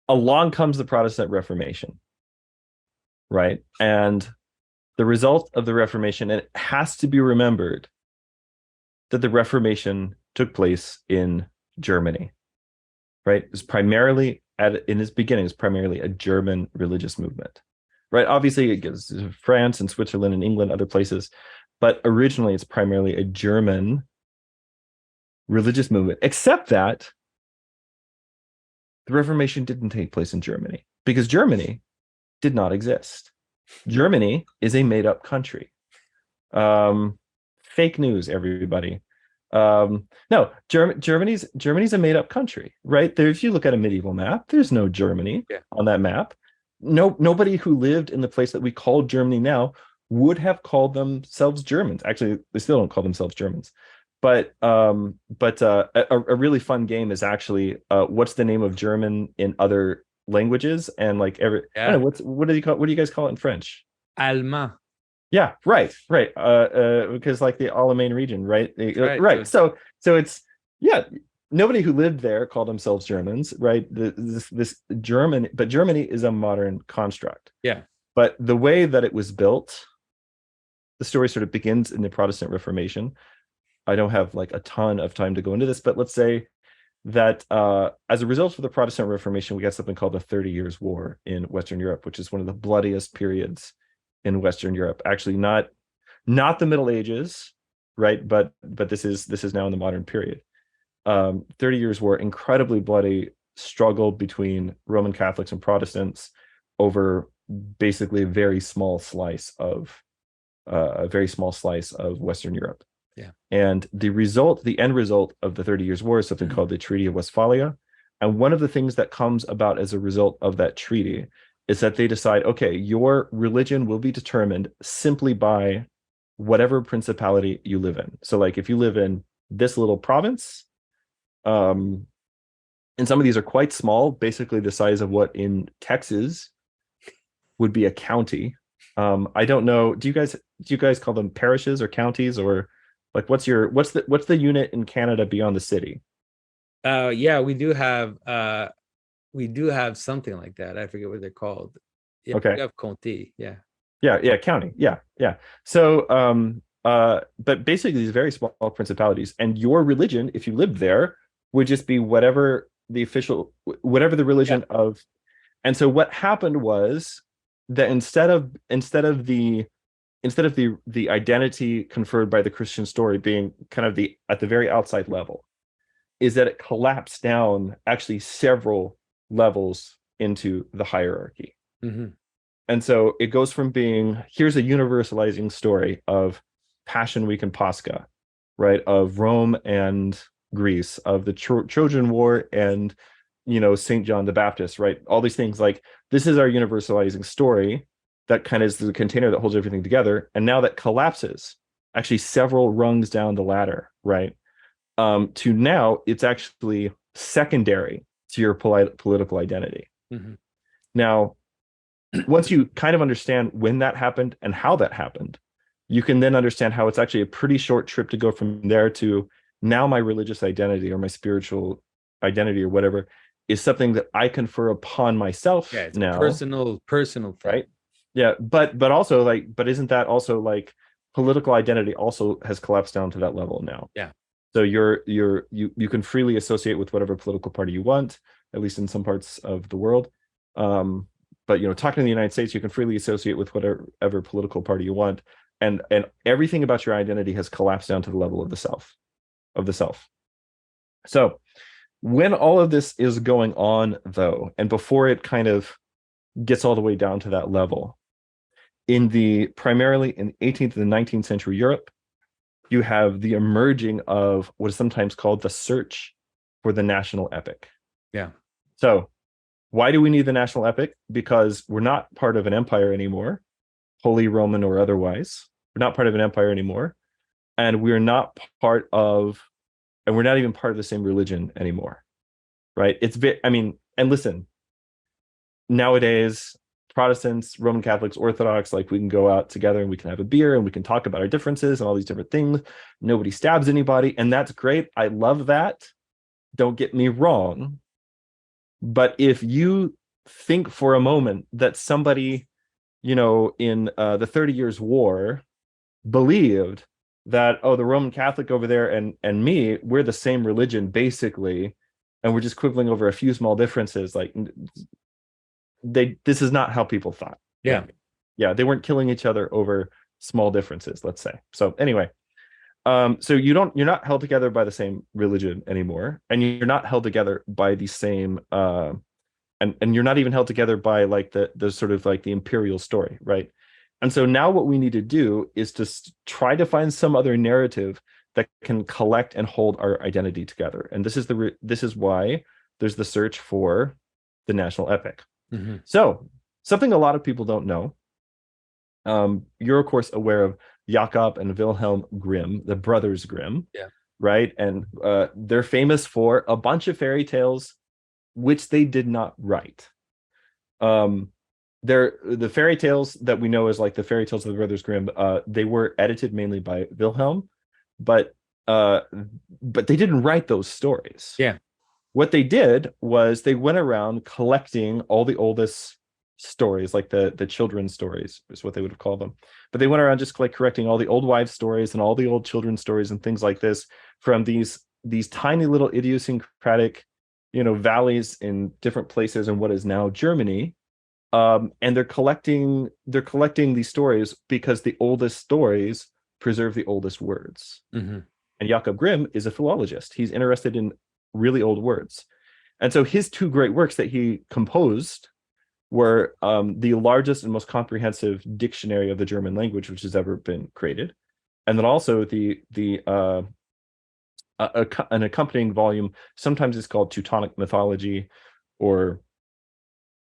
along comes the Protestant Reformation, right? And the result of the Reformation, and it has to be remembered that the Reformation took place in Germany, right? It was primarily in its beginning, it was primarily a German religious movement, right? Obviously, it gives France and Switzerland and England, other places, but originally it's primarily a German religious movement, except that the Reformation didn't take place in Germany because Germany did not exist. Germany is a made-up country. Fake news, everybody. No, Germany's a made-up country, right? There, if you look at a medieval map, there's no Germany on that map. Nobody who lived in the place that we call Germany now would have called themselves Germans. Actually, they still don't call themselves Germans. But a really fun game is actually what's the name of German in other languages, and like I don't know, what do you guys call it in French? Allemand. Yeah, right. Because like the Alamein region, right? Right. So it's nobody who lived there called themselves Germans, right? This German, but Germany is a modern construct. Yeah. But the way that it was built, the story sort of begins in the Protestant Reformation. I don't have like a ton of time to go into this, but let's say that as a result of the Protestant Reformation, we got something called the 30 Years' War in Western Europe, which is one of the bloodiest periods in Western Europe. Actually, not the Middle Ages, right? But this is now in the modern period. 30 Years' War, incredibly bloody struggle between Roman Catholics and Protestants over basically a very small slice of Western Europe. Yeah. And the end result of the 30 Years' War is something called the Treaty of Westphalia. And one of the things that comes about as a result of that treaty is that they decide, okay, your religion will be determined simply by whatever principality you live in. So like if you live in this little province, and some of these are quite small, basically the size of what in Texas would be a county. I don't know, do you guys call them parishes or counties, or like what's the unit in Canada beyond the city? Yeah, we do have something like that. I forget what they're called. Yeah, Okay. we have Conti. Yeah. Yeah, county. Yeah. So but basically these very small principalities, and your religion, if you lived there, would just be whatever the religion of. And so what happened was that instead of the identity conferred by the Christian story being kind of at the very outside level, is that it collapsed down actually several levels into the hierarchy. Mm-hmm. And so it goes from being, here's a universalizing story of Passion Week and Pascha, right? Of Rome and Greece, of the Trojan War and, St. John the Baptist, right? All these things, like this is our universalizing story that kind of is the container that holds everything together. And now that collapses actually several rungs down the ladder, right? To now it's actually secondary to your political identity. Mm-hmm. Now, once you kind of understand when that happened and how that happened, you can then understand how it's actually a pretty short trip to go from there to now my religious identity or my spiritual identity or whatever is something that I confer upon myself. Yeah, it's now. Personal thing. Right? Yeah, but also but isn't that also like political identity also has collapsed down to that level now? Yeah. So you can freely associate with whatever political party you want, at least in some parts of the world. But talking to the United States, you can freely associate with whatever political party you want, and everything about your identity has collapsed down to the level of the self. So when all of this is going on, though, and before it kind of gets all the way down to that level, primarily in the 18th and the 19th century Europe, you have the emerging of what is sometimes called the search for the national epic. Yeah. So why do we need the national epic? Because we're not part of an empire anymore, Holy Roman or otherwise. We're not part of an empire anymore. And we're not even part of the same religion anymore, right? And listen, nowadays, Protestants, Roman Catholics, Orthodox, like we can go out together and we can have a beer and we can talk about our differences and all these different things. Nobody stabs anybody, and that's great. I love that. Don't get me wrong. But if you think for a moment that somebody, in the 30 Years' War believed that, oh, the Roman Catholic over there and me, we're the same religion basically, and we're just quibbling over a few small differences. Like, this is not how people thought. Yeah. Yeah, they weren't killing each other over small differences, let's say. So anyway, so you're not held together by the same religion anymore, and you're not held together by the same and you're not even held together by like the sort of like the imperial story, right? And so now what we need to do is to try to find some other narrative that can collect and hold our identity together. And this is why there's the search for the national epic. Mm-hmm. So something a lot of people don't know. You're of course aware of Jakob and Wilhelm Grimm, the brothers Grimm, right? And they're famous for a bunch of fairy tales which they did not write. The fairy tales that we know as like the fairy tales of the brothers Grimm, they were edited mainly by Wilhelm, but they didn't write those stories. Yeah. What they did was they went around collecting all the oldest stories, like the children's stories is what they would have called them. But they went around just like correcting all the old wives' stories and all the old children's stories and things like this from these tiny little idiosyncratic, valleys in different places in what is now Germany. And they're collecting these stories because the oldest stories preserve the oldest words. Mm-hmm. And Jakob Grimm is a philologist. He's interested in really old words. And so his two great works that he composed were the largest and most comprehensive dictionary of the German language which has ever been created, and then also an accompanying volume. Sometimes it's called Teutonic mythology or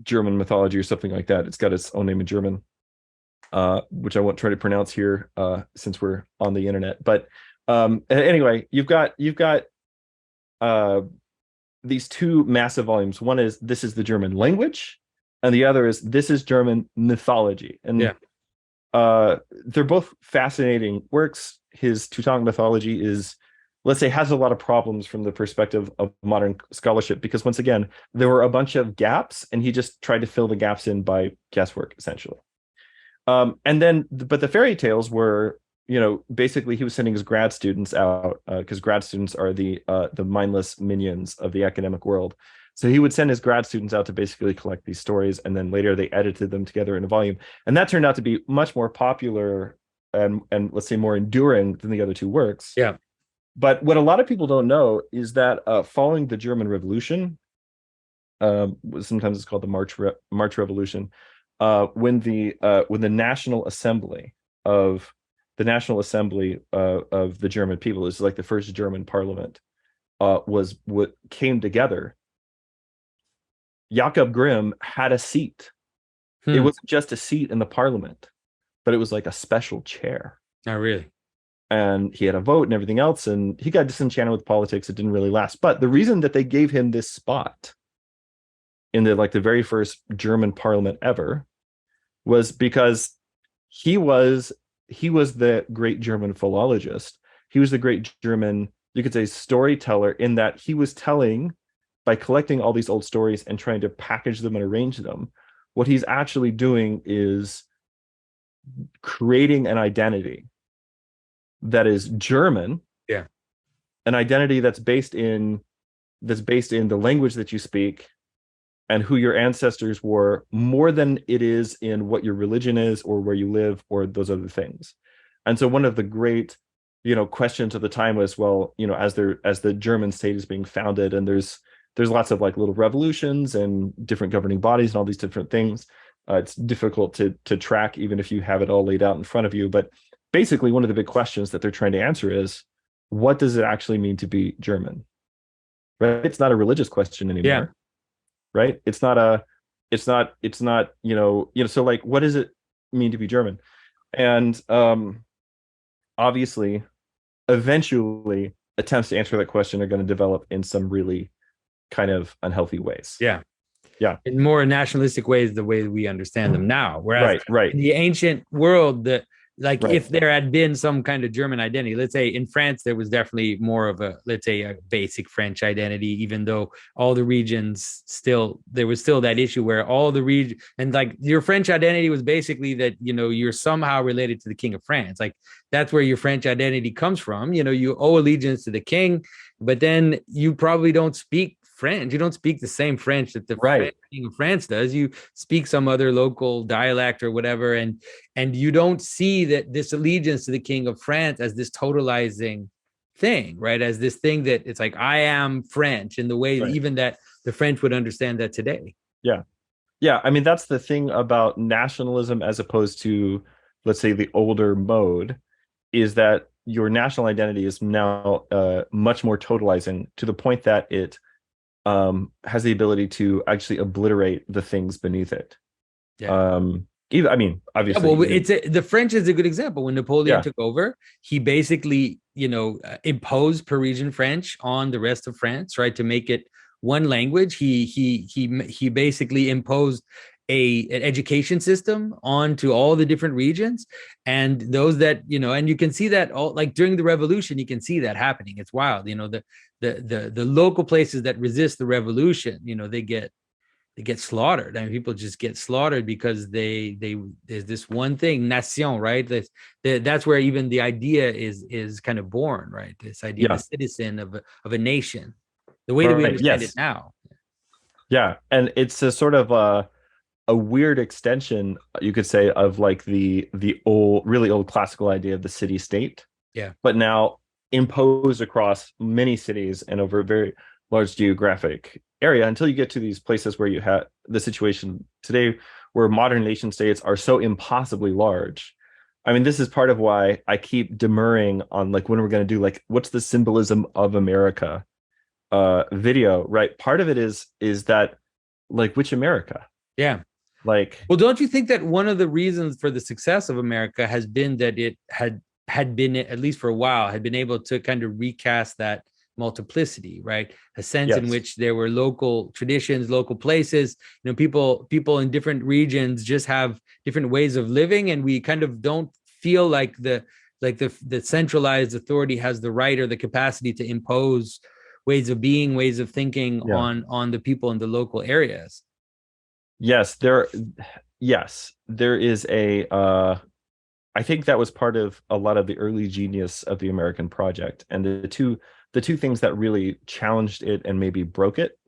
German mythology or something like that. It's got its own name in German, which I won't try to pronounce here since we're on the internet. But anyway, you've got these two massive volumes. One is This is the German Language, and the other is This is German Mythology. And they're both fascinating works. His Teutonic mythology is, let's say, has a lot of problems from the perspective of modern scholarship, because once again, there were a bunch of gaps and he just tried to fill the gaps in by guesswork, essentially. But the fairy tales were, basically he was sending his grad students out because grad students are the mindless minions of the academic world. So he would send his grad students out to basically collect these stories, and then later they edited them together in a volume. And that turned out to be much more popular and let's say more enduring than the other two works. Yeah. But what a lot of people don't know is that following the German Revolution, sometimes it's called the March Revolution, when the National Assembly of the German people, is like the first German parliament, was what came together. Jakob Grimm had a seat. It wasn't just a seat in the parliament, but it was like a special chair. Oh, really? And he had a vote and everything else, and he got disenchanted with politics. It didn't really last. But the reason that they gave him this spot in the very first German parliament ever was because he was the great German philologist. He was the great German, you could say, storyteller, in that he was telling, by collecting all these old stories and trying to package them and arrange them, what he's actually doing is creating an identity that is German, an identity that's based in the language that you speak and who your ancestors were, more than it is in what your religion is or where you live or those other things. And so one of the great, questions of the time was, well, as the German state is being founded, and there's lots of like little revolutions and different governing bodies and all these different things. It's difficult to track even if you have it all laid out in front of you. But basically, one of the big questions that they're trying to answer is, what does it actually mean to be German? Right? It's not a religious question anymore. Yeah. Right? It's not, so like, what does it mean to be German? And obviously, eventually, attempts to answer that question are going to develop in some really kind of unhealthy ways. Yeah. Yeah. In more nationalistic ways, the way we understand them now. Whereas right. in the ancient world, like Right. if there had been some kind of German identity, let's say in France, there was definitely more of a, let's say, a basic French identity, even though all the regions still, there was still that issue where all the region, and like your French identity was basically that, you know, you're somehow related to the King of France. Like that's where your French identity comes from. You know, you owe allegiance to the king, but then you probably don't speak French. You don't speak the same French that the Right. King of France does. You speak some other local dialect or whatever, and you don't see that this allegiance to the King of France as this totalizing thing, right? As this thing that it's like, I am French, in the way Right. even that the French would understand that today. Yeah. Yeah. I mean, that's the thing about nationalism as opposed to, let's say, the older mode, is that your national identity is now much more totalizing to the point that it has the ability to actually obliterate the things beneath it. Yeah. Even, I mean, Yeah, obviously, well, the French is a good example. When Napoleon yeah, took over, he basically, you know, imposed Parisian French on the rest of France, right, to make it one language. He basically imposed an education system onto all the different regions, and those that, you know, and you can see that all, like during the revolution, you can see that happening. It's wild, you know, the local places that resist the revolution, you know, they get slaughtered. I mean, people just get slaughtered because they there's this one thing, nation, right? That's where even the idea is kind of born, right? This idea of yeah, a citizen of a nation, the way that we right, understand it yes, now. yeah, and it's a sort of a weird extension, you could say, of like the old, really old classical idea of the city state, Yeah, but now imposed across many cities and over a very large geographic area until you get to these places where you have the situation today where modern nation states are so impossibly large. I mean, this is part of why I keep demurring on like when we're going to do like what's the symbolism of America video, right? Part of it is that like which America? yeah. Like Well, don't you think that one of the reasons for the success of America has been that it had been, at least for a while, had been able to kind of recast that multiplicity, right? A sense in yes. which there were local traditions, local places, you know, people in different regions just have different ways of living, and we kind of don't feel like the centralized authority has the right or the capacity to impose ways of being, ways of thinking Yeah. on the people in the local areas. Yes, there is a I think that was part of a lot of the early genius of the American project. And the two things that really challenged it and maybe broke it,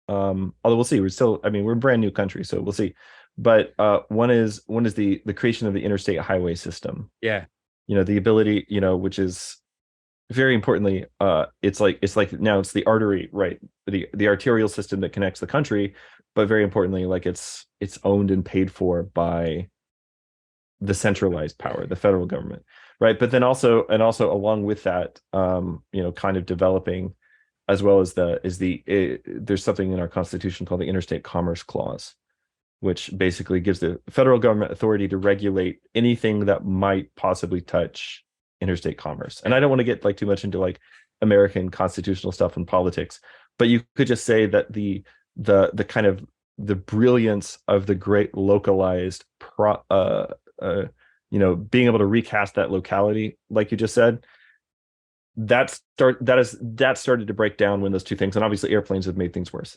although we'll see, we're still, I mean, we're a brand new country, so we'll see. But one is the creation of the interstate highway system. Yeah. You know, the ability, you know, which is very importantly, it's like now it's the artery, right? The arterial system that connects the country, but very importantly, like it's owned and paid for by the centralized power, the federal government, right? But then also along with that, you know, kind of developing, as well as there's something in our Constitution called the Interstate Commerce Clause, which basically gives the federal government authority to regulate anything that might possibly touch interstate commerce. And I don't want to get like too much into like American constitutional stuff and politics, but you could just say that the kind of the brilliance of the great localized you know, being able to recast that locality, like you just said, that started to break down when those two things, and obviously airplanes have made things worse.